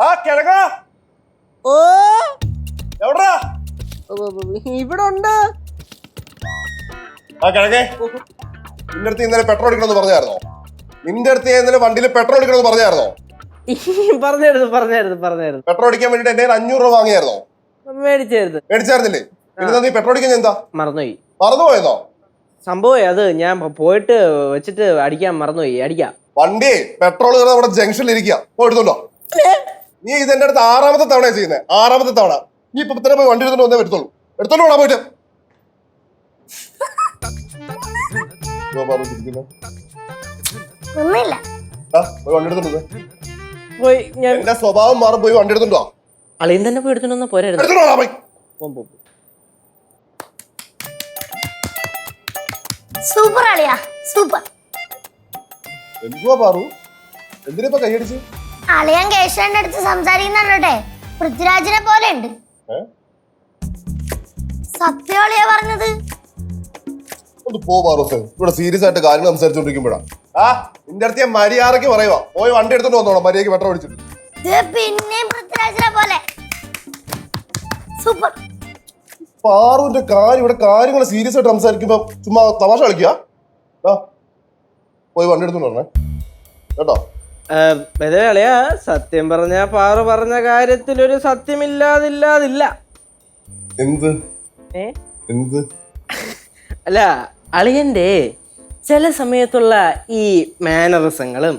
ആ കിഴങ്ങ ഓ എവിടാ ഇവിടെ ഉണ്ട്. ആ കിഴങ്ങേ, നിന്റെ അടുത്ത് ഇന്നലെ പെട്രോൾ അടിക്കണമെന്ന് പറഞ്ഞായിരുന്നോ? നിന്റെ അടുത്ത് ഞാൻ ഇന്നലെ വണ്ടിയിൽ പെട്രോൾ അടിക്കണമെന്ന് പറഞ്ഞായിരുന്നോ? പറഞ്ഞായിരുന്നു. പെട്രോൾ അടിക്കാൻ വേണ്ടിട്ട് എന്റെ 500 രൂപ വാങ്ങിയായിരുന്നോ? മേടിച്ചായിരുന്നില്ലേ? പിന്നെ നീ പെട്രോൾ അടിക്കാൻ എന്താ മറന്നുപോയെന്നോ? സംഭവം അത് ഞാൻ പോയിട്ട് വെച്ചിട്ട് അടിക്കാൻ മറന്നുപോയി. അടിക്കാം. വണ്ടി പെട്രോൾ നമ്മുടെ ജംഗ്ഷനിൽ ഇരിക്കുക, പോയിട്ടുണ്ടോ? നീ ഇതെന്റെ അടുത്ത് 6ാമത്തെ തവണ ചെയ്യുന്നത്. 6ാമത്തെ തവണ. നീ ഇപ്പൊ തന്നെ പോയി വണ്ടി എടുത്തോണ്ട് വന്നേ പറ്റത്തുള്ളൂ. എടുത്തോണ്ട് പോടാ പോയിട്ട്. വണ്ടി എടുത്തോണ്ട് പോയി. ഞാൻ എന്റെ സ്വഭാവം മാറും. പോയി വണ്ടി എടുത്തോണ്ടോ? അളിയൻ തന്നെ പോയി എടുത്തോണ്ട് പോരായിരുന്നു. സൂപ്പർ അളിയാ, സൂപ്പർ. എന്തുവാ പാറു, എന്തിനാ കൈയടിച്ച്? അളിയൻ കേശവന്റെ അടുത്ത് സംസാരിക്കുന്നുണ്ടേ, പൃഥ്വിരാജിനെ പോലെ ഉണ്ട്. സത്യം അളിയാ പറഞ്ഞത്. ഒന്ന് പോ പാറൂസേ, ഇവിടെ സീരിയസ് ആയിട്ട് കാര്യങ്ങൾ സംസാരിച്ചോണ്ടിരിക്കുമ്പോഴാ. ആ നിന്റെ അടുത്ത് ഞാൻ മര്യാദക്ക് പറയുവാ, പോയി വണ്ടി എടുത്തോണ്ട് വന്നോളാം. മര്യാദക്ക് പെട്രോൾ അടിച്ചിട്ട്. പിന്നെയും പൃഥ്വിരാജിനെ പോലെ സൂപ്പർ. പാറുവിന്റെ കാര്യം, ഇവിടെ കാര്യങ്ങൾ സീരിയസ് ആയിട്ട് സംസാരിക്കുമ്പോ ചുമ്മാ തമാശ കളിക്കുക. പോയി വണ്ടി എടുത്തോണ്ട് വരണേ കേട്ടോ. അളിയാ, സത്യം പറഞ്ഞ പാറു പറഞ്ഞ കാര്യത്തിൽ ഒരു സത്യമില്ലാതില്ല. എന്ത് എന്ത്? അല്ല, അളിയന്റെ ചില സമയത്തുള്ള ഈ മാനറിസങ്ങളും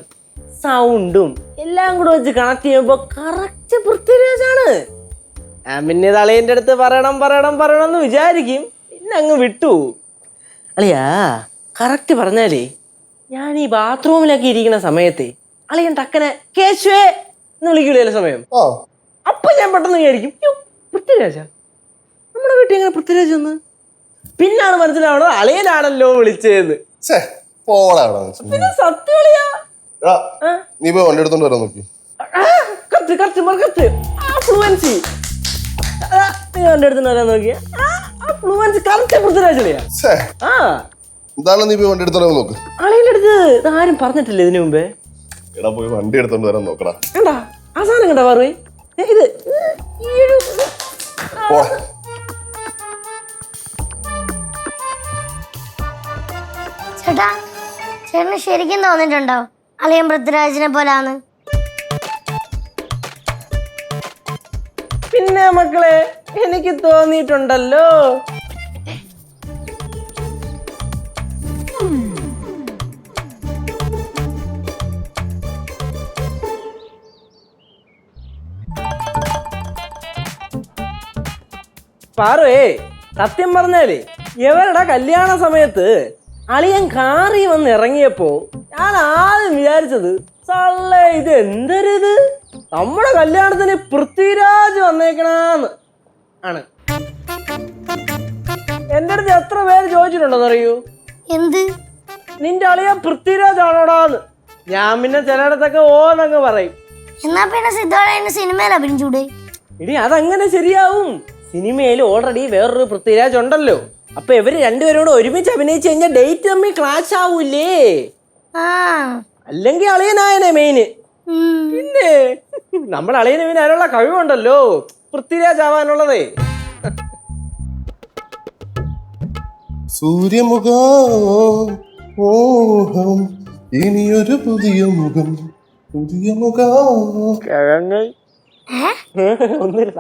സൗണ്ടും എല്ലാം കൂടെ വെച്ച് കണക്ട് ചെയ്യുമ്പോ കറക്റ്റ് പൃഥ്വിരാജാണ്. ഞാൻ പിന്നെ ഇത് അളിയന്റെ അടുത്ത് പറയണം എന്ന് വിചാരിക്കും, പിന്നെ അങ്ങ് വിട്ടു. അളിയാ, കറക്റ്റ് പറഞ്ഞാലേ, ഞാൻ ഈ ബാത്റൂമിലൊക്കെ ഇരിക്കുന്ന സമയത്തെ അളിയൻ ടക്കനെ കേശുവേ എന്ന് വിളിക്കൂല ചില സമയം. അപ്പൊ ഞാൻ പെട്ടെന്ന് വിചാരിക്കും, പൃഥ്വിരാജ, നമ്മുടെ വീട്ടിൽ എങ്ങനെ പൃഥ്വിരാജ് വന്ന്? പിന്നാണ് മനസ്സിലാവണത് അളിയനാണല്ലോ വിളിച്ചതെന്ന്. പിന്നെ സത്യം അളിയാ. നീ പോയി വണ്ടി എടുത്തോണ്ട് വരാൻ നോക്കി. ഫ്ലുവൻസി വണ്ടി എടുത്തോണ്ട് വരാൻ നോക്കിയ ഫ്ലുവൻസി കറക്റ്റ് പൃഥ്വിരാജ് അളിയാ. എന്താണ് നീ പോയി വണ്ടി എടുത്തോണ്ട് നോക്ക്. അളിയന്റെ അടുത്ത് ഇതാരും പറഞ്ഞിട്ടില്ല ഇതിനു മുമ്പേ. എടാ പോയി വണ്ടി എടുത്തോണ്ട് വരാൻ നോക്കടാ. കണ്ടാ ആ സാധനം കണ്ടാ പറ ഇത് ചേട്ടാ, ചേട്ടന് ശരിക്കും തോന്നിട്ടുണ്ടോ അളിയൻ പൃഥ്വിരാജിനെ പോലാന്ന്? പിന്നെ മക്കളെ, എനിക്ക് തോന്നിയിട്ടുണ്ടല്ലോ. പാറുവേ, സത്യം പറഞ്ഞാലേ, എവരുടെ കല്യാണ സമയത്ത് അളിയൻ കാറി വന്ന് ഇറങ്ങിയപ്പോ ഞാൻ ആദ്യം വിചാരിച്ചത്, സള്ളേ ഇത് എന്തരിത്, നമ്മുടെ കല്യാണത്തിന് പൃഥ്വിരാജ് വന്നേക്കണാന്ന് ആണ്. എന്റെ അടുത്ത് എത്ര പേര് ചോദിച്ചിട്ടുണ്ടെന്ന് അറിയൂ, എന്ത് നിന്റെ അളിയൻ പൃഥ്വിരാജ് ആണോടാന്ന്. ഞാൻ പിന്നെ ചിലയിടത്തൊക്കെ ഓന്നങ്ങ് പറയും. എന്നാ പിന്നെ സിദ്ധോളേന് സിനിമയിൽ അഭിനയിച്ചൂടെ? ഇനി അതങ്ങനെ ശരിയാവും. സിനിമയിൽ ഓൾറെഡി വേറൊരു പൃഥ്വിരാജ് ഉണ്ടല്ലോ. അപ്പൊ ഇവര് രണ്ടുപേരോട് ഒരുമിച്ച് അഭിനയിച്ചു കഴിഞ്ഞാൽ ഡേറ്റ് തമ്മിൽ ക്ലാഷ് ആവൂലേ. അല്ലെങ്കിൽ അളിയനായനെ മെയിന്. പിന്നെ നമ്മുടെ അളിയന് പിന്നെ അതിനുള്ള കഴിവുണ്ടല്ലോ, പൃഥ്വിരാജ് ആവാനുള്ളതേ. സൂര്യമുഖം ഇനിയൊരു പുതിയ മുഖം, പുതിയ മുഖം. ഒന്നുമില്ല.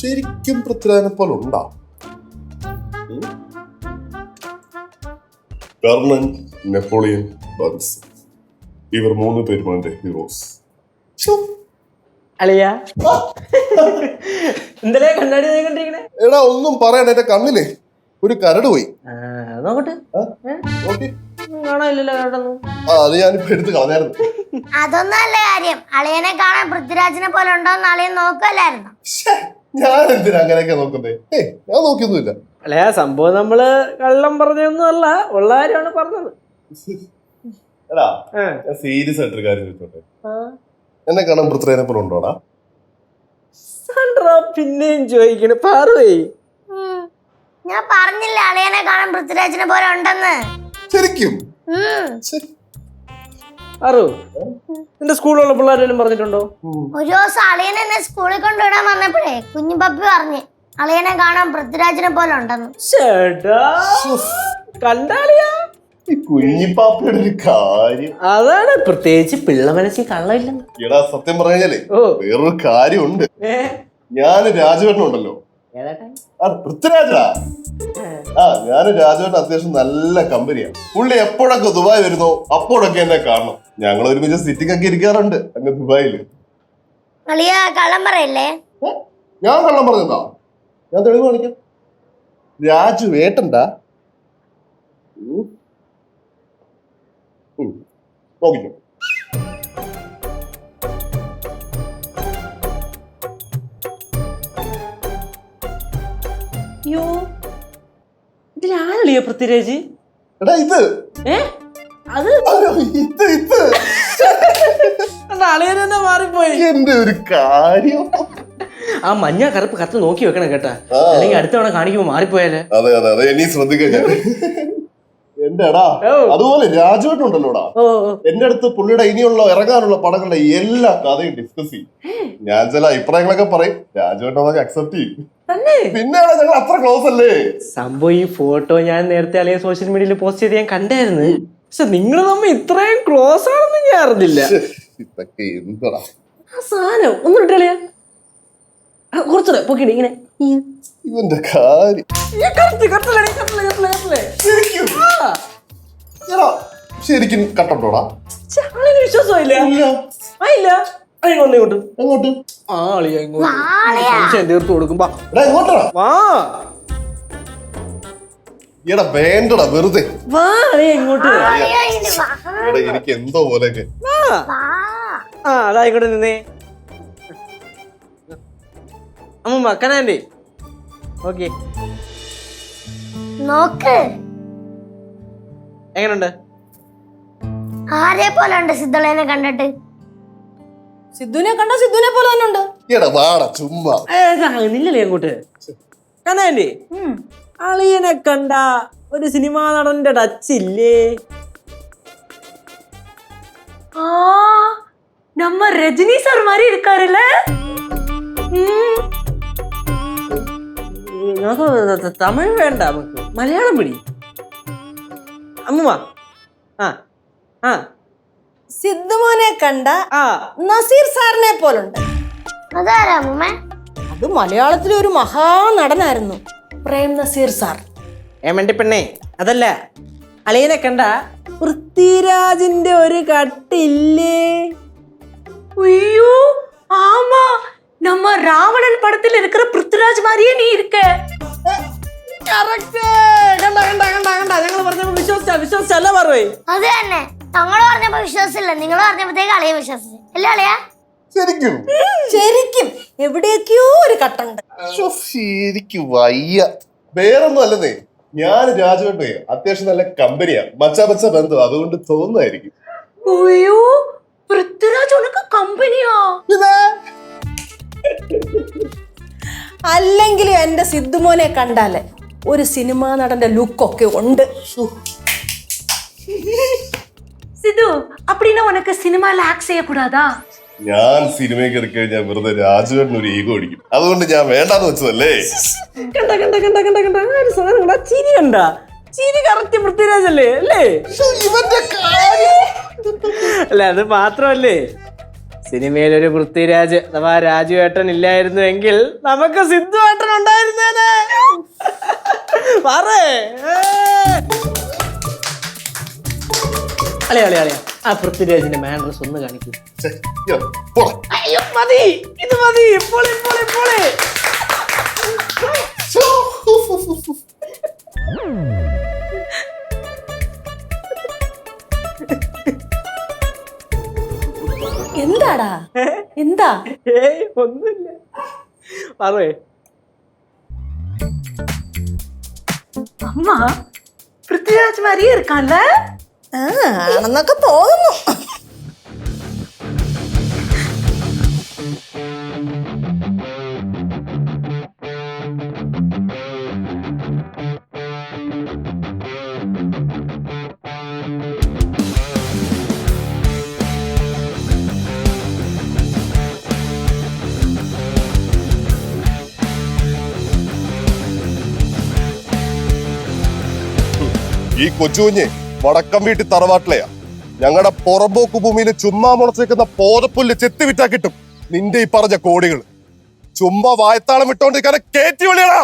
ശരിക്കും പൃഥ്വിരാജിനെ പോലെ ഉണ്ടാ? കർണൻ, നെപ്പോളിയൻ, ബർസ്, ഇവർ 3 പേരുമാണ് എന്റെ ഹീറോസ്. അളിയാ, എന്തല്ലേ കണ്ണാടി കണ്ടിരിക്കണേ? എടാ ഒന്നും പറയണ്ട, എന്റെ കണ്ണില് ഒരു കരട് പോയി. നോക്കട്ടെ. കാണാനില്ലല്ലോ കരടൊന്നും. അത് ഞാനിപ്പോ എടുത്ത് കളഞ്ഞായിരുന്നു. അതൊന്നും അല്ല കാര്യം, അളിയനെ കാണാൻ പൃഥ്വിരാജിനെ പോലെ ഉണ്ടോന്ന് അളിയൻ നോക്കല്ലായിരുന്നു. ഞാൻ എന്തിനാ അങ്ങനെയൊക്കെ നോക്കുന്നേ? ഞാൻ നോക്കിയൊന്നുമില്ല. അല്ലയാ, സംഭവം നമ്മള് കള്ളം പറഞ്ഞൊന്നും അല്ല, ഉള്ള കാര്യമാണ് പറഞ്ഞത്. എടാ ഞാൻ സീരിയസ് ആയിട്ടൊരു കാര്യം ചോദിച്ചോട്ടെ, എന്നെ കാണാൻ പൃഥ്വിരാജിനെ പോലെ ഉണ്ടോടാ? പിന്നെയും ചോദിക്കണ പാറുവേ. ഞാൻ പറഞ്ഞില്ലേ അളിയനെ കാണാൻ പൃഥ്വിരാജിനെ പോലെ ഉണ്ടെന്ന്. ശരിക്കും ഉം. പാറു, നിന്റെ സ്കൂളിലുള്ള പിള്ളേരെല്ലാം പറഞ്ഞിട്ടുണ്ടോ? ഒരു ദിവസം അളിയൻ എന്നെ സ്കൂളിൽ കൊണ്ടുവിടാൻ വന്നപ്പോഴേ കുഞ്ഞു പപ്പി പറഞ്ഞ് അളിയനെ കാണാൻ പൃഥ്വിരാജിനെ പോലെ ഉണ്ടെന്ന്. ചേട്ടാ കണ്ടാളിയാ ഈ കുഞ്ഞിപ്പാപ്പയുടെ ഒരു കാര്യം. അതാണ്, പ്രത്യേകിച്ച് പിള്ള മനസ്സിൽ കള്ളമില്ലെന്ന്. എടാ സത്യം പറഞ്ഞാലേ ഓ. വേറൊരു കാര്യമുണ്ട്. ഞാൻ രാജുവേട്ടനുണ്ടല്ലോ, പൃഥ്വിരാജാ. ഞാന് രാജുവേട്ടൻ അത്യാവശ്യം നല്ല കമ്പനിയാണ്. പുള്ളി എപ്പോഴൊക്കെ ദുബായ് വരുന്നോ അപ്പോഴൊക്കെ എന്നെ കാണണം. ഞങ്ങൾ ഒരുമിച്ച് സിറ്റിംഗ് ഒക്കെ ഇരിക്കാറുണ്ട് അങ്ങ് ദുബായില്. അളിയ കള്ളം പറയല്ലേ? ഞാൻ കള്ളം പറഞ്ഞതാ, ഞാൻ തെളിവ് കാണിക്കാം. രാജുവേട്ടൻടാ. നോക്കിക്കോ. അയ്യോ, ഇതിലാണല്ലേ പൃഥ്വിരാജ്? എടാ ഇത് അത് ഇത് അളിയൻ തന്നെ മാറിപ്പോയി. എന്റെ ഒരു കാര്യം. ആ മഞ്ഞ കറുപ്പ് കത്ത് നോക്കി വെക്കണം കേട്ടാ, അല്ലെങ്കിൽ അടുത്ത തവണ കാണിക്കുമ്പോ മാറിപ്പോയാലേ. അതെ അതെ അതെ, ഇനി ശ്രദ്ധിക്കാൻ ഞാൻ. എന്റെ എടാ, അതുപോലെ രാജുവേട്ടൻ ഉണ്ടല്ലോടാ, എന്റെ അടുത്ത് പുള്ളിയുടെ ഇനിയുള്ള ഇറങ്ങാനുള്ള പടങ്ങളുടെ എല്ലാ കഥയും ഡിസ്കസ് ചെയ്യും. ഞാൻ ചില അഭിപ്രായങ്ങളൊക്കെ പറയും, രാജുവേട്ടൻ അതൊക്കെ അക്സെപ്റ്റ് ചെയ്യും. പിന്നെയാണ് ഞങ്ങൾ അത്ര ക്ലോസ് അല്ലേ. സംഭവം ഈ ഫോട്ടോ ഞാൻ നേരത്തെ അല്ലെങ്കിൽ സോഷ്യൽ മീഡിയയിൽ പോസ്റ്റ് ചെയ്ത് ഞാൻ കണ്ടായിരുന്നു. പക്ഷെ നിങ്ങൾ തമ്മിൽ ഇത്രയും ക്ലോസ് ആണെന്ന് ഞാൻ അറിഞ്ഞില്ല. ഇതൊക്കെ എന്താ ആ സാധനം ഒന്നും ഇട്ടളിയാ, കുറച്ചുകൂടെ പൊക്കിണ്ട് ഇങ്ങനെ. ഇവന്റെ കാര്യം ശരിക്കും കട്ടോടാ. വിശ്വാസമായില്ല. ഇങ്ങോട്ട് എങ്ങോട്ട് സംശയം തീർത്തു കൊടുക്കുമ്പോ എങ്ങോട്ടാ? എടാ വേണ്ടടാ, വെറുതെ വാ ഇങ്ങോട്ട്. എനിക്ക് എന്തോ പോലെയൊക്കെ. അതാ ഇങ്ങോട്ട് നിന്നേ. അമ്മ കനാൻഡി ഓക്കെ നോക്ക് എങ്ങനുണ്ട്? ആരെ പോലെ ഉണ്ട് സിദ്ധളേനെ കണ്ടിട്ട്? സിദ്ധുവിനെ കണ്ട സിദ്ധുവിനെ പോലെ തന്നെ ഉണ്ട്. എടാ വാടാ ചുമ്മാ. നില്ലല്ലേ അങ്ങോട്ട്. കനാൻഡി, അളിയനെ കണ്ട ഒരു സിനിമാ നടന്റെ ടച്ച് ഇല്ലേ? நம்ம ரஜினி சார் மாதிரி இருக்காருல்ல? തമിഴ് വേണ്ട, നമുക്ക് മലയാളം പിടി. അമ്മ സിദ്ധുമോനെ കണ്ട നസീർ സാറിനെ പോലുണ്ട്. അതാരാ അമ്മൂമ്മ? അത് മലയാളത്തിലെ ഒരു മഹാനടനായിരുന്നു, പ്രേം നസീർ സാർ. ഏമണ്ടി പെണ്ണേ, അതല്ല, അളിയനെ കണ്ട പൃഥ്വിരാജിന്റെ ഒരു കട്ടില്ലേ? ஐயோ ஆமா, நம்ம ராவணன் படத்தில் இருக்கிற பிருத்விராஜ் மாதிரியே நீ இருக்க. ഞങ്ങൾ പറഞ്ഞപ്പോ വിശ്വസിച്ചല്ല പറവേ. അത് തന്നെ, ഞങ്ങള് പറഞ്ഞപ്പോ വിശ്വാസമില്ല, നിങ്ങൾ പറഞ്ഞപ്പോഴത്തേക്ക് അളിയെ വിശ്വസിച്ചു അല്ലേ അളിയാ? ശരിക്കും ശരിക്കും എവിടെയൊക്കെയോ ഒരു കട്ടുണ്ട്. ശരിക്കും വയ്യ. വേറൊന്നും അല്ലെന്നേ, ഞാൻ രാജുവേട്ടേ അത്യാവശ്യം നല്ല കമ്പനിയാ, മച്ചാ ബന്ധം, അതുകൊണ്ട് തോന്നുന്നതായിരിക്കും. ஐயோ பிருத்விராஜ் உனக்கு കമ്പനിയാ? അല്ലെങ്കിലും എന്റെ സിദ്ധുമോനെ കണ്ടാലേ ഒരു സിനിമാ നടന്റെ ലുക്കൊക്കെ ഉണ്ട്. സിദ്ധു, அப்படின்னா உனக்கு சினிமால ஆக்ட் செய்யக்கூடாதா? ഞാൻ സിനിമയിൽ കയറി കഴിഞ്ഞാൽ വെറുതെ രാജുവേട്ടൻ ഒരു ഈഗോ അടിക്കും, അതുകൊണ്ട് ഞാൻ വേണ്ടാന്ന് വെച്ചതല്ലേ. ചിരി കണ്ട, ചിരി കറക്റ്റ് പൃഥ്വിരാജ് അല്ലേ അല്ലേ? അല്ല, അത് മാത്രമല്ലേ, സിനിമയിലൊരു പൃഥ്വിരാജ് അഥവാ രാജുവേട്ടൻ ഇല്ലായിരുന്നു എങ്കിൽ നമുക്ക് സിദ്ധുവേട്ടൻ ഉണ്ടായിരുന്നേനെ. അളിയ അളിയ അളിയ, ആ പൃഥ്വിരാജിന്റെ മാനേഴ്സ് ഒന്ന് കാണിക്കൂ. അയ്യോ മതി, ഇത് മതി. പൊളി പൊളി പൊളി. എന്താടാ എന്താ? ഒന്നുമില്ല, പറയേ. அம்மா பிருத்விராஜ் மாதிரியே இருக்கான்ல? ആണെന്നൊക്കെ തോന്നുന്നു. ഈ കൊച്ചുകുഞ്ഞ് വടക്കം വീട്ടി തറവാട്ടിലെയാ. ഞങ്ങളുടെ പുറമ്പോക്ക് ഭൂമിയിൽ ചുമ്മാ മുളച്ചേക്കുന്ന പോതപ്പുല്ല് ചെത്തി വിറ്റാ കിട്ടും നിന്റെ ഈ പറഞ്ഞ കോടികൾ. ചുമ്മാ വായത്താളം വിട്ടോണ്ടിരിക്കാതെ കേറ്റി വിളിയടാ.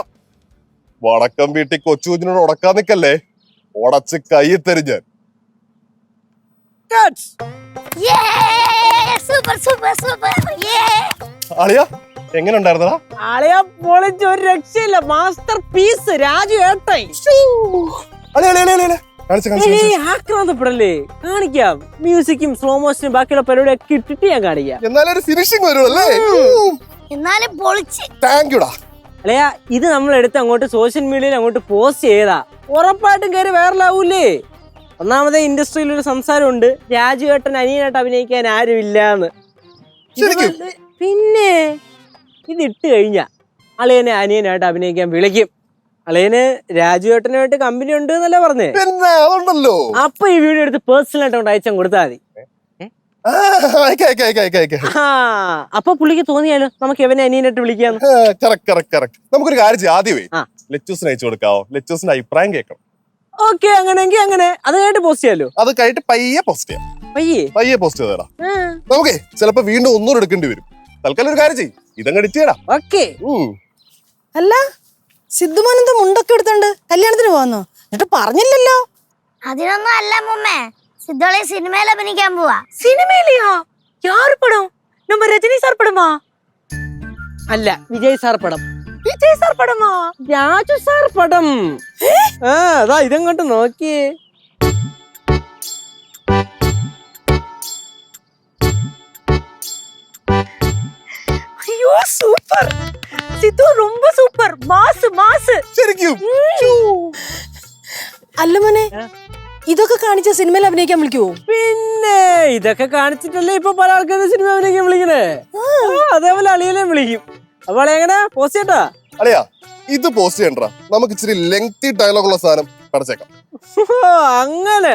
വടക്കം വീട്ടി കൊച്ചുകുഞ്ഞിനോട് ഉടക്കാൻ നിക്കല്ലേ, ഉടച്ച് കൈ തരും ഞാൻ. Super super super. അളിയ എങ്ങനെ ഉണ്ടായിരുന്നടാ? അളിയാ പൊളിച്ച് ഒരു രക്ഷയില്ല. മാസ്റ്റർ പീസ് രാജു ഏട്ടായി. ആക്രാന്തപ്പെടല്ലേ, കാണിക്കാം. മ്യൂസിക്കും സ്ലോ മോഷനും ബാക്കിയുള്ള പരിപാടിയൊക്കെ ഇട്ടിട്ട് ഞാൻ കാണിക്കാം. എന്നാലും ഫിനിഷിംഗ് വരുമല്ലേ? എന്നാലും പൊളിച്ച്. താങ്ക് യുടാ. അല്ലയാ, ഇത് നമ്മൾ എടുത്ത് അങ്ങോട്ട് സോഷ്യൽ മീഡിയയിൽ അങ്ങോട്ട് പോസ്റ്റ് ചെയ്താ ഉറപ്പായിട്ടും കയറി വൈറലാവൂലേ. ഒന്നാമതേ ഇൻഡസ്ട്രിയിൽ ഒരു സംസാരമുണ്ട്, രാജുവേട്ടൻ അനിയനായിട്ട് അഭിനയിക്കാൻ ആരുമില്ലാന്ന്. പിന്നെ ഇത് ഇട്ട് കഴിഞ്ഞാ അളിയനെ അനിയനായിട്ട് അഭിനയിക്കാൻ വിളിക്കും. അളിയന് രാജുവേട്ടനുമായിട്ട് കമ്പനി ഉണ്ട് എന്നല്ലേ പറഞ്ഞേ. അപ്പൊ ഈ വീഡിയോ എടുത്ത് പേഴ്സണൽ ആയിട്ട് അയച്ചാൽ കൊടുത്താൽ മതി. അപ്പൊ പുള്ളിക്ക് തോന്നിയാലോ നമുക്ക് എവനെ അനിയനായിട്ട് വിളിക്കാന്ന്. നമുക്കൊരു കാര്യം ചെയ്യാം, ആദ്യമേ ലെച്ചൂസിന് അയച്ചു കൊടുക്കാവോ? ലെച്ചൂസിന്റെ അഭിപ്രായം കേൾക്കണം. ഓക്കെ, അങ്ങനെയെങ്കിൽ അങ്ങനെ. അത് കഴിഞ്ഞിട്ട് പോസ്റ്റ് ചെയ്യാലോ? അത് കഴിഞ്ഞിട്ട് പയ്യെ പോസ്റ്റ് ചെയ്യാം. പയ്യെ പോസ്റ്റ് ചെയ്തേടാ. നമുക്കേ ചിലപ്പോ വീണ്ടും ഒന്നുകൂടെ എടുക്കേണ്ടി വരും. തൽക്കാലം ഒരു കാര്യം ചെയ്യും, ഇതങ്ങ് എഡിറ്റ് ചെയ്യടാ. ഓക്കെ. അല്ല, സിദ്ധുമോനെന്താ മുണ്ടൊക്കെ എടുത്തോണ്ട് കല്യാണത്തിന് പോവാന്നോ? എന്നിട്ട് പറഞ്ഞില്ലല്ലോ. അതിനൊന്നും അല്ല മുമ്മേ, സിദ്ധോളി സിനിമയിൽ അഭിനയിക്കാൻ പോവാ. സിനിമയിലെയാ? യാർ പടം? நம்ம ரஜினி சார் படமா? അല്ല, വിജയ് സാർ പടം. விஜய் சார் படமா? രാജു സാർ പടം. അതാ ഇതങ്ങോട്ട് നോക്കിയേ. ஐயோ சூப்பர் சித்து, ரொம்ப சூப்பர். മാസ് മാസ് ശരിക്കും. അല്ല മോനെ, ഇതൊക്കെ കാണിച്ച സിനിമയിൽ അഭിനയിക്കാൻ വിളിക്കുവോ? പിന്നെ ഇതൊക്കെ കാണിച്ചിട്ടല്ലേ ഇപ്പൊ പല ആൾക്കാരും സിനിമ അഭിനയിക്കാൻ വിളിക്കണേ. അതേപോലെ അളിയനെ വിളിക്കും. അപ്പൊ അളിയ എങ്ങനെ പോസ്റ്റ് ചെയ്യട്ടാ? അളിയാ, ഇത് പോസ്റ്റ് ചെയ്യണ്ടാ. നമുക്ക് ഇച്ചിരി ലെങ്തി ഡയലോഗ് ഉള്ള സാധനം പഠിച്ചേക്കാം. അങ്ങനെ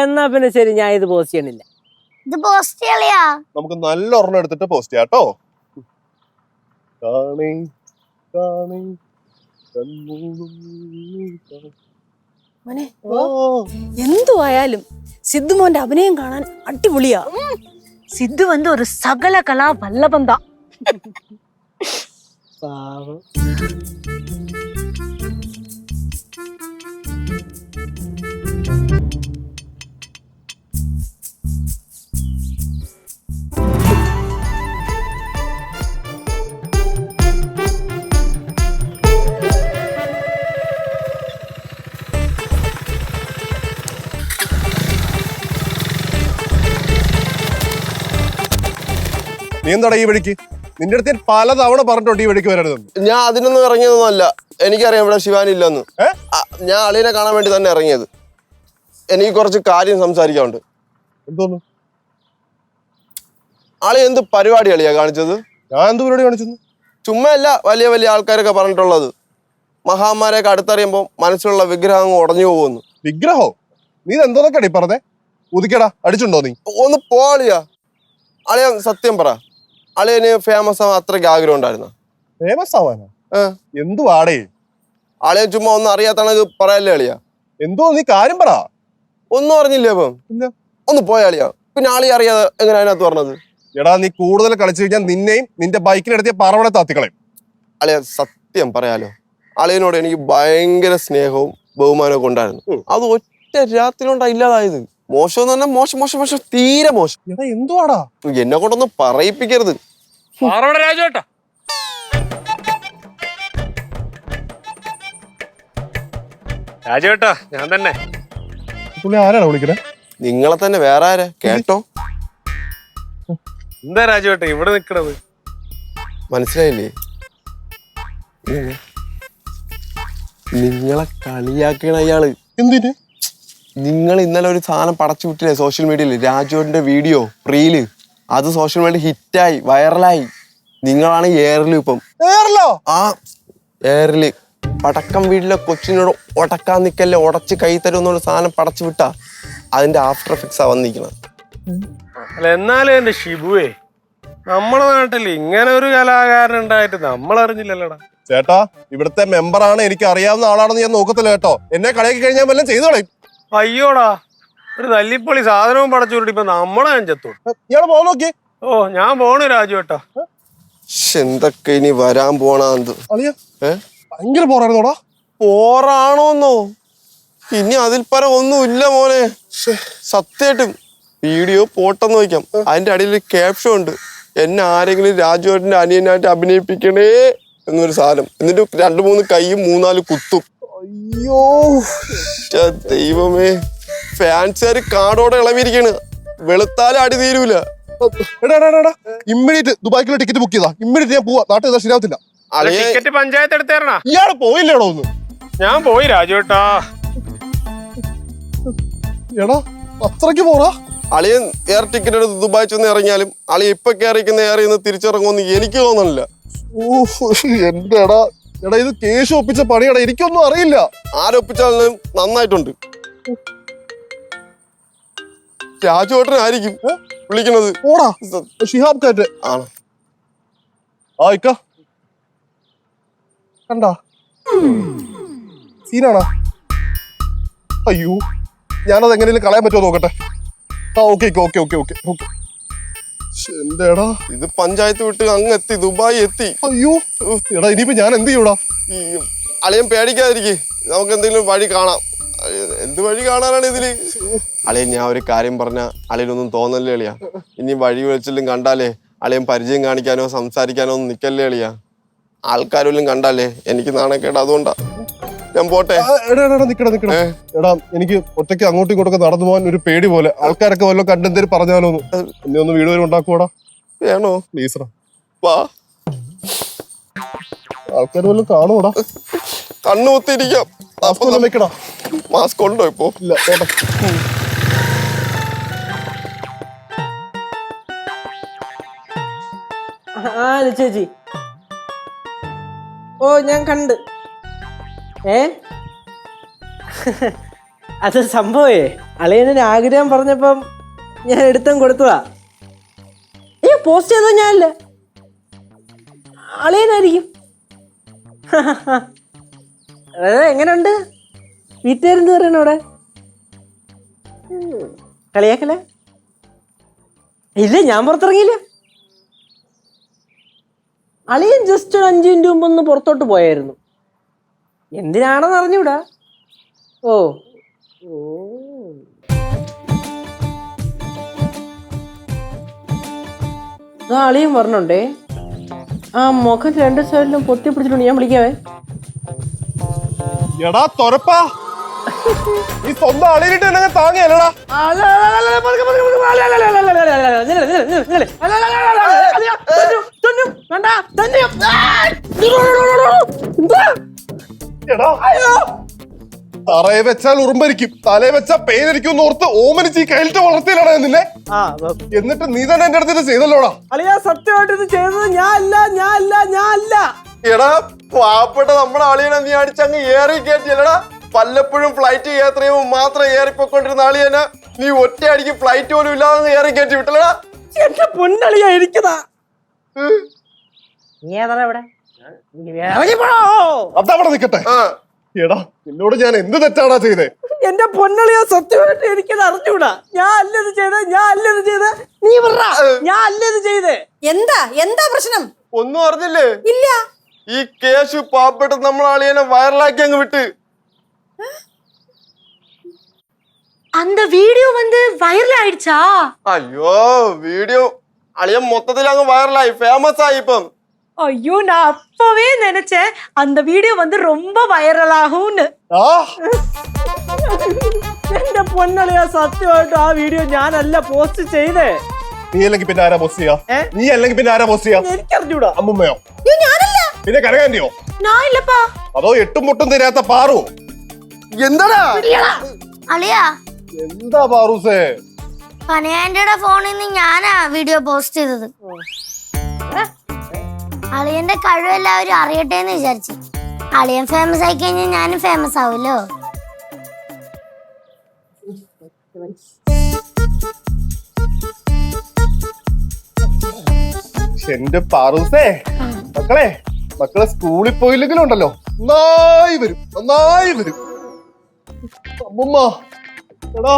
എന്നാ പിന്നെ ശരി, ഞാൻ ഇത് പോസ്റ്റ് ചെയ്യണില്ല. ഇത് പോസ്റ്റ് ചെയ്യളിയാ. നമുക്ക് നല്ല ഒരെണ്ണം എടുത്തിട്ട് പോസ്റ്റ് ചെയ്യാട്ടോ. മോനെ, എന്തു ആയാലും സിദ്ധുമോന്റെ അഭിനയം കാണാൻ അടിപൊളിയാ. சித்து வந்து ஒரு சகல கலா வல்லபன் தான். നീ എന്താടാ ഈ വഴിക്ക്? നിന്റെ അടുത്ത് പല തവണ പറഞ്ഞിട്ടുണ്ട് ഈ വഴിക്ക് വരരുതെന്ന്. ഞാൻ അതിനൊന്നും ഇറങ്ങിയതൊന്നും അല്ല. എനിക്കറിയാം ഇവിടെ ശിവാനി ഇല്ലെന്ന്. ഞാൻ അളിയനെ കാണാൻ വേണ്ടി തന്നെ ഇറങ്ങിയത്. എനിക്ക് കുറച്ച് കാര്യം സംസാരിക്കാനുണ്ട്. എന്തോന്ന്? അളി എന്ത് പരിപാടി അളിയാ കാണിച്ചത്? ഞാൻ എന്ത് പരിപാടി കാണിച്ചു? ചുമ്മാ അല്ല, വലിയ വലിയ ആൾക്കാരൊക്കെ പറഞ്ഞിട്ടുള്ളത് മഹാന്മാരെയൊക്കെ അടുത്തറിയുമ്പോൾ മനസ്സിലുള്ള വിഗ്രഹം അങ്ങ് ഉടഞ്ഞു പോകുന്നു. വിഗ്രഹോ? നീ എന്തോന്നൊക്കെയാ പറഞ്ഞേ? ഉദിക്കടാ, അടിച്ചുണ്ടോ നീ? ഒന്ന് പോ അളിയാ. അളിയ സത്യം പറ, അളിയന് ഫേമസ് ആവാൻ അത്രയ്ക്ക് ആഗ്രഹം ഉണ്ടായിരുന്നു? ഫേമസ് ആവാനോ? എന്തുവാടേ? അളിയൻ ചുമ്മാ ഒന്നും അറിയാത്തണത് പറയല്ലേ അളിയാ? എന്തോ നീ കാര്യം പറ. ഒന്നും അറിഞ്ഞില്ലേ അപ്പം? ഒന്ന് പോയ അളിയാ. പിന്നെ ആളി അറിയാതെ എങ്ങനെ അതിനകത്ത് പറഞ്ഞത്? എടാ, നീ കൂടുതൽ കളിച്ചു കഴിഞ്ഞാൽ നിന്നെയും നിന്റെ ബൈക്കിനെടുത്തിയ പറവണ താത്തിക്കളയും. അളിയ സത്യം പറയാലോ, അളിയനോട് എനിക്ക് ഭയങ്കര സ്നേഹവും ബഹുമാനവും ഉണ്ടായിരുന്നു. അത് ഒറ്റ രാത്രി കൊണ്ടാ ഇല്ലാതായത്. മോശം എന്ന് പറഞ്ഞാൽ മോശം മോശം മോശം, തീരെ മോശം. എടാ എന്തുവാടാ? എന്നെ കൊണ്ടൊന്നും പറയിപ്പിക്കരുത്. രാജുവേട്ടാ, രാജുവേട്ടാ, ഞാൻ തന്നെ. പുള്ളി ആരാണ് വിളിക്കണേ? നിങ്ങളെ തന്നെ, വേറെ ആരാ? കേട്ടോ? എന്താ രാജുവേട്ടാ ഇവിടെ നിക്കണത്? മനസ്സിലായില്ലേ? നിങ്ങളെ കളിയാക്കണ അയാള്. എന്തിന്? നിങ്ങൾ ഇന്നലെ ഒരു സാധനം പടച്ചു വിട്ടില്ലേ സോഷ്യൽ മീഡിയയിൽ? രാജുവിന്റെ വീഡിയോ റീല്, അത് സോഷ്യൽ മീഡിയയിൽ ഹിറ്റായി, വൈറലായി. നിങ്ങളാണ് എയറിൽ ഇപ്പം. ആ എയറില് പടക്കം വീട്ടിലെ കൊച്ചിനോട് ഉടക്കാൻ നിക്കല്ലേ, ഉടച്ച് കൈ തരുമെന്നുള്ള സാധനം പടച്ചു വിട്ടാ അതിന്റെ ആഫ്റ്റർ എഫക്ട്സാ വന്നിരിക്കുന്നത്. അല്ല, എന്നാലും എന്റെ ഷിബുവേ, നമ്മുടെ നാട്ടിൽ ഇങ്ങനെ ഒരു കലാകാരൻ ഉണ്ടായിട്ട് നമ്മൾ അറിഞ്ഞില്ലല്ലോടാ. ചേട്ടാ, ഇവിടുത്തെ മെമ്പറാണ്, എനിക്ക് അറിയാവുന്ന ആളാണെന്ന് ഞാൻ നോക്കത്തില്ല കേട്ടോ. എന്നെ കളിയാക്കി കഴിഞ്ഞാൽ വല്ലതും ചെയ്തു കളയും. അയ്യോടാ, ഒരു തല്ലിപ്പൊളി സാധനവും പടച്ചുരുട്ടി ഇപ്പൊ നമ്മളെ അഞ്ചെത്തും. ഇയാള് പോകാൻ നോക്കി. ഓ, ഞാൻ പോണു രാജുവേട്ടാ. എന്തൊക്കെ ഇനി വരാൻ പോണാന്ത്. അളിയ ഭയങ്കര പോറായിരുന്നോടാ. പോറാണോന്നോ? ഇനി അതിൽ പരം ഒന്നും ഇല്ല മോനെ. സത്യമായിട്ടും വീഡിയോ പോട്ടെന്ന് വയ്ക്കാം. അതിന്റെ അടിയിൽ ക്യാപ്ഷൻ ഉണ്ട്, എന്നെ ആരെങ്കിലും രാജുവേട്ടന്റെ അനിയനായിട്ട് അഭിനയിപ്പിക്കണേ എന്നൊരു സാധനം. എന്നിട്ട് 2-3 കൈയും 3-4 കുത്തും. അയ്യോ ദൈവമേ, ഫാൻസുകാര് കാടോടെ ഇളവിരിക്കാണ്. വെളുത്താലും അടി തീരൂല. ഇമ്മീഡിയറ്റ് ദുബായ്ക്കുള്ള ടിക്കറ്റ് ബുക്ക് ചെയ്താ. ഇമ്മീഡിയറ്റ് ഞാൻ പോവാ. നാട്ടിൽ ശരിയാവത്തില്ല. ടിക്കറ്റ് പഞ്ചായത്ത് എടുത്തേരണ. ഇയാള് പോയില്ലേടോ ഒന്ന്? ഞാൻ പോയി രാജുവേട്ടാ. എടാ അത്രയ്ക്ക് പോറാ? അളിയൻ എയർ ടിക്കറ്റ് എടുത്ത് ദുബായ് ചെന്ന് ഇറങ്ങിയാലും അളിയ ഇപ്പൊ കയറിക്കുന്ന എയറിൽ നിന്ന് തിരിച്ചിറങ്ങുമെന്ന് എനിക്ക് തോന്നണില്ല. എന്റെ എടാ ഇത് കേശു ഒപ്പിച്ച പണിയാടാ. എനിക്കൊന്നും അറിയില്ല. ആരൊപ്പിച്ചാലും നന്നായിട്ടുണ്ട്. രാജുവേട്ടനായിരിക്കും വിളിക്കണത്. ഓടാ ഷിഹാബ് കാറ്റ് ആണ്. ആ ഇക്ക കണ്ടാ സീനാണാ? അയ്യോ, ഞാനത് എങ്ങനെയും കളയാൻ പറ്റുമോ നോക്കട്ടെ. ആ okay okay okay okay okay. എന്റെ എടാ ഇത് പഞ്ചായത്ത് വിട്ട് അങ്ങ് എത്തി, ദുബായ് എത്തി. അയ്യോ എടാ, ഇനിയിപ്പോ ഞാൻ എന്ത് ചെയ്യൂടാ? ഈ അളിയൻ പേടിക്കാതിരിക്കും, നമുക്ക് എന്തെങ്കിലും വഴി കാണാം. എന്ത് വഴി കാണാനാണ് ഇതില്? അളിയൻ ഞാൻ ഒരു കാര്യം പറഞ്ഞ അളിയനൊന്നും തോന്നല്ലേ അളിയാ. ഇനി വഴി വെച്ചിലും കണ്ടാലേ അളിയൻ പരിചയം കാണിക്കാനോ സംസാരിക്കാനോ ഒന്നും നിക്കല്ലേ അളിയാ. ആൾക്കാരെല്ലാം കണ്ടാലേ എനിക്ക് നാണക്കേട്. അതുകൊണ്ടാ ഞാൻ പോട്ടെ. നിക്കടാ. എടാ എനിക്ക് ഒറ്റയ്ക്ക് അങ്ങോട്ടും ഇങ്ങോട്ടൊക്കെ നടന്നു പോകാൻ ഒരു പേടി പോലെ. ആൾക്കാരൊക്കെ വല്ലതും കണ്ടെന്തേലും പറഞ്ഞാലോന്ന്. എന്നെ ഒന്ന് വീട് വരെ ഉണ്ടാക്കുവാടാ. വേണോ? പ്ലീസറാ. വാ. ആൾക്കാർ വല്ലതും കാണുവാടാ. കണ്ണു കുത്തിയിരിക്കാം. വെക്കടാ. മാസ്ക് ഉണ്ടോ ഇപ്പൊ? ഇല്ല പോട്ടെ. ചേച്ചി, ഓ ഞാൻ കണ്ട്. അത് സംഭവേ അളിയനൊരു ആഗ്രഹം പറഞ്ഞപ്പം ഞാൻ എടുത്തും കൊടുത്തതാ. പോസ്റ്റ് ചെയ്തോ ഞാനല്ല, അളിയനായിരിക്കും. എങ്ങനെയുണ്ട് വീട്ടുകാരെന്ത് പറയണ അവിടെ? കളിയാക്കല? ഇല്ല, ഞാൻ പുറത്തിറങ്ങിയില്ല. അളിയൻ ജസ്റ്റ് ഒരു 5 മിനിറ്റ് മുമ്പ് ഒന്ന് പുറത്തോട്ട് പോയായിരുന്നു. എന്തിനാണെന്ന് അറിഞ്ഞൂടാ. ഓ അളിയൻ പറഞ്ഞോണ്ടേ. ആ മുഖം 2 സൈഡിലും പൊത്തി പിടിച്ചിട്ടുണ്ട്. ഞാൻ വിളിക്കാവേ. എടാ തൊരപ്പാ, ഈ സ്വന്തം അളിയിലിട്ട് എന്നെ താങ്ങിയല്ലടാ. തറയെ വെച്ചാൽ ഉറുമ്പരിക്കും, തലയെ വെച്ചാൽ പേരിക്കും ഓർത്ത് ഓമനിച്ച് ഈ കയ്യിലിട്ട് വളർത്തിയിലാണ് നിന്നെ. എന്നിട്ട് നീ തന്നെ എന്റെ അടുത്ത് ചെയ്തല്ലോടാ. അളിയാ സത്യമായിട്ട് ഇത് ചെയ്തത് ഞാൻ അല്ല. എടാ പാവപ്പെട്ട നമ്മുടെ അളിയനെ നീ അടിച്ചങ്ങ് ഏറി കയറ്റിയല്ലടാ. വല്ലപ്പോഴും ഫ്ലൈറ്റ് യാത്രയോ മാത്രം ഏറിപ്പോയിക്കൊണ്ടിരുന്ന അളിയനെ നീ ഒറ്റ അടിക്ക് ഫ്ലൈറ്റ് പോലും ഇല്ലാതെ ഏറി കയറ്റി വിട്ടല്ലടാ. എന്റെ പൊന്നളിയാ ഇരിക്കുന്നതാ. നീ ഏതാ ഇവിടെ? അതവിടെ നിക്കട്ടെ. എടാ നിന്നോട് ഞാൻ എന്ത് തെറ്റാടാ ചെയ്തേ? എന്റെ പൊന്നളിയാ സത്യമായിട്ട് എനിക്കത് അറിഞ്ഞൂടാ. ഞാൻ അല്ലത് ചെയ്തേ. നീ പറ, ഞാൻ അല്ലത് ചെയ്തേ. എന്താ പ്രശ്നം? ഒന്നും അറിഞ്ഞില്ലേ? ഇല്ല. ഈ കേശു പാവപ്പെട്ട നമ്മളെ അളിയനെ വൈറലാക്കി അങ്ങ് വിട്ട്. அந்த வீடியோ வந்து வைரல் ஆயிடுச்சா? അയ്യോ, വീഡിയോ അളിയൻ മൊത്തത്തിൽ അങ്ങ് വൈറലായി, ഫേമസ് ആയി ഇപ്പം. ஐயோ, நான் அப்பவே நினைச்சேன் அந்த வீடியோ வந்து ரொம்ப வைரல் ஆகும்னு. എന്റെ പൊന്നളിയാ സത്യമായിട്ട് ആ വീഡിയോ ഞാനല്ല പോസ്റ്റ് ചെയ്തേ. നീ അല്ലെങ്കിൽ പിന്നെ ആരാ പോസ്റ്റ് ചെയ്യാ? നീ അല്ലെങ്കിൽ പിന്നെ ആരാ പോസ്റ്റ് ചെയ്യാ? എനിക്കറിഞ്ഞൂടാ. അമ്മുമ്മയോ? പിന്നെ കനകാന്റിയോ? நான் இல்லப்பா. അതോ 8 മുട്ടും തരാത്ത പാറു? എന്താടാ അളിയാ, എന്താ പാറൂസേ? കനയാന്റെ ഫോണിൽ നിന്ന് ഞാനാ വീഡിയോ പോസ്റ്റ് ചെയ്തത്. അളിയന്റെ കഴിവ് എല്ലാവരും അറിയട്ടെ എന്ന് വിചാരിച്ചു. അളിയൻ ഫേമസ് ആയി കഴിഞ്ഞാൽ ഞാനും ഫേമസ് ആവുമല്ലോ. എന്റെ പാറൂസേ, മക്കളെ സ്കൂളിൽ പോയില്ലെങ്കിലും ഉണ്ടല്ലോ നന്നായി വരും. അമ്മുമ്മ എടാ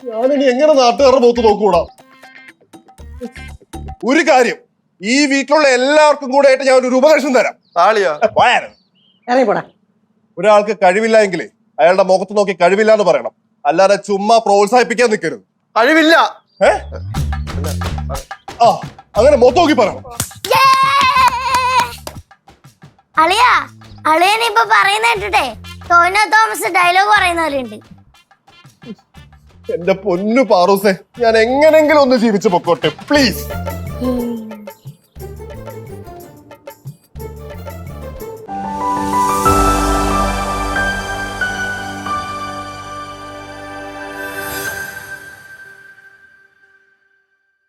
ഞാനിനി എങ്ങനെ നാട്ടുകാരുടെ മുഖത്ത് നോക്കൂടാ? ഒരു കാര്യം, ഈ വീട്ടിലുള്ള എല്ലാവർക്കും കൂടെ ആയിട്ട് ഞാൻ ഒരു ഉപദേശം തരാം. താളിയാ ഇറങ്ങിപ്പോടാ. ഒരാൾക്ക് കഴിവില്ല എങ്കിലേ അയാളുടെ മുഖത്ത് നോക്കി കഴിവില്ല എന്ന് പറയണം, അല്ലാതെ ചുമ്മാ പ്രോത്സാഹിപ്പിക്കാൻ നിൽക്കരുത്. കഴിവില്ല. ആ അങ്ങനെ മുഖത്ത് നോക്കി പറയണം. അളിയൻ ഇപ്പൊ പറയുന്ന കേട്ടിട്ടെ ടോവിനോ തോമസ് ഡയലോഗ് പറയുന്ന പോലെ ഉണ്ട്. എന്റെ പൊന്നു പാറൂസേ, ഞാൻ എങ്ങനെങ്കിലും ഒന്ന് ജീവിച്ചു പൊക്കോട്ടെ പ്ലീസ്.